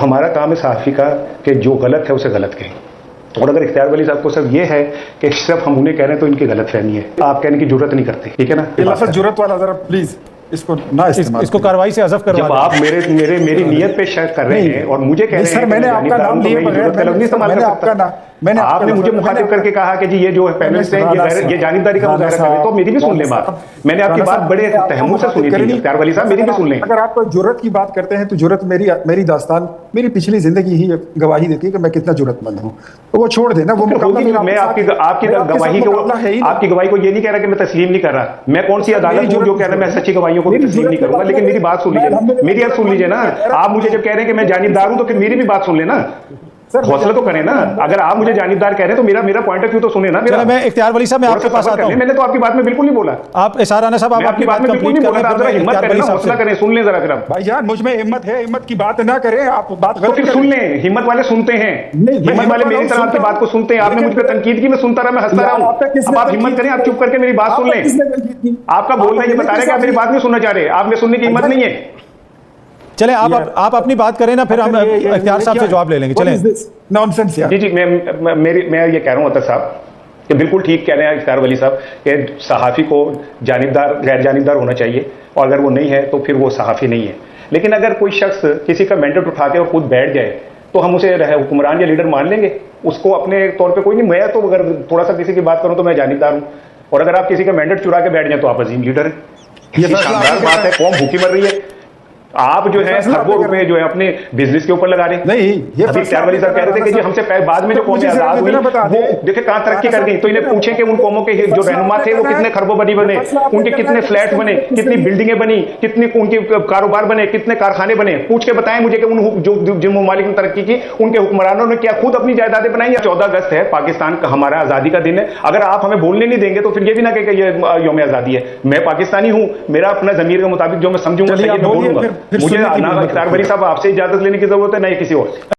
हमारा काम है सहाफ़ी का कि जो गलत है उसे गलत कहें। और अगर इख्तियार वली साहब को सिर्फ ये है कि सिर्फ हम उन्हें कह रहे हैं तो इनकी गलतफहमी है, आप कहने की जरूरत नहीं करते, ठीक है ना? ये लफ्ज़ जुर्रत वाला जरा प्लीज इसको ना इस्तेमाल इसको कार्रवाई से हज़फ करवा जब आप मेरी नीयत पे शक कर रहे हैं और मुझे कह रहे हैं सर, मैंने आपका नाम लिए बगैर आपने मुझे मुखातिब करके कहा कि जी ये जो पैनलिस्ट है ये जानिबदारी का मुजाहरा कर रहे हैं, तो मेरी भी सुन लें बात। मैंने आपकी बात बड़े तहम्मुल से सुनी थी इख्तियार वली साहब, मेरी भी सुन लें। अगर आप जुर्रत की बात करते हैं तो जुर्रत मेरी दास्तान मेरी पिछली जिंदगी ही गवाही देती है कि मैं कितना जुर्रतमंद हूँ, तो वो छोड़ देना। वो मैं आपकी गवाही को ये नहीं कह रहा कि मैं तस्लीम नहीं कर रहा। मैं कौन सी अदालत हूँ जो कह रहा है मैं सच्ची गवाहियों को भी तस्लीम नहीं करूंगा? लेकिन मेरी बात सुन लीजिए, मेरी बात सुन लीजिए ना। आप मुझे जब कह रहे हैं कि मैं जानिबदार हूं तो फिर मेरी भी बात सुन लेना, हौसला तो करें ना। अगर आप मुझे जानिबदार कह रहे हैं तो मेरा पॉइंट ऑफ व्यू तो सुने ना। मेरा मैं इख्तियार वली साहब मैं आपके पास आता हूं। मैंने तो आपकी बात में बिल्कुल नहीं बोला। आप इशारा राना साहब, आप अपनी बात में बिल्कुल नहीं बोला। आप जरा हिम्मत करें, हौसला करें, सुन लें जरा। फिर आप भाईजान मुझ में हिम्मत है, हिम्मत की बात ना करें आप, बात तो फिर सुन लें। हिम्मत वाले सुनते हैं, हिम्मत वाले मेरी तरह आपकी बात को सुनते हैं। आपने मुझ पर तनकीद की, मैं सुनता रहा, मैं हंसता रहा हूं। अब आप हिम्मत करें, आप चुप करके मेरी बात सुन लें। आपका बोलना ये बता रहे हैं कि आप मेरी बात नहीं सुनना चाह रहे, आप में सुनने की हिम्मत नहीं है। चले आप अपनी बात करें ना, फिर हम इख्तियार साहब से जवाब ले लेंगे। चलें नॉनसेंस यार। जी मैं ये कह रहा हूं अतर साहब कि बिल्कुल ठीक कह रहे हैं इख्तियार वली साहब कि सहाफ़ी को जानिबदार गैर जानिबदार होना चाहिए, और अगर वो नहीं है तो फिर वो सहाफ़ी नहीं है। लेकिन अगर कोई शख्स किसी का मैंडेट उठा के और खुद बैठ जाए तो हम उसे हुक्मरान या लीडर मान लेंगे? उसको अपने तौर पर कोई नहीं। मैं तो अगर थोड़ा सा किसी की बात करूं तो मैं जानिबदार हूं, और अगर आप किसी का मैंडेट चुरा के बैठ जाए तो आप अजीम लीडर हैं। ये शानदार बात है। कौम भूखी मर रही है, आप जो है खरबों रुपए जो है अपने बिजनेस के ऊपर लगा रहे हैं। नहीं, ये इख्तियार वली साहब कह रहे थे कि जी हमसे बाद में जो कौमें आजाद हुई वो देखिए कहां तरक्की कर गई। तो इन्हें पूछे कि उन कौमों के जो रहनुमा थे वो कितने खरबों बने, उनके कितने फ्लैट बने, कितनी बिल्डिंगें बनी, कितनी उनके कारोबार बने, कितने कारखाने बने। पूछ के बताएं मुझे कि उन जिन ममालिक ने तरक्की की उनके हुक्मरानों ने क्या खुद अपनी जायदादें बनाई? 14 अगस्त है, पाकिस्तान का हमारा आजादी का दिन है। अगर आप हमें बोलने नहीं देंगे तो फिर ये भी ना कहें कि ये यौम आजादी है। मैं पाकिस्तानी हूं, मेरा अपना जमीर के मुताबिक जो मैं समझूंगा सही मैं बोलूंगा। मुझे इख्तियार वली साहब आपसे इजाजत लेने की जरूरत है, नहीं किसी और।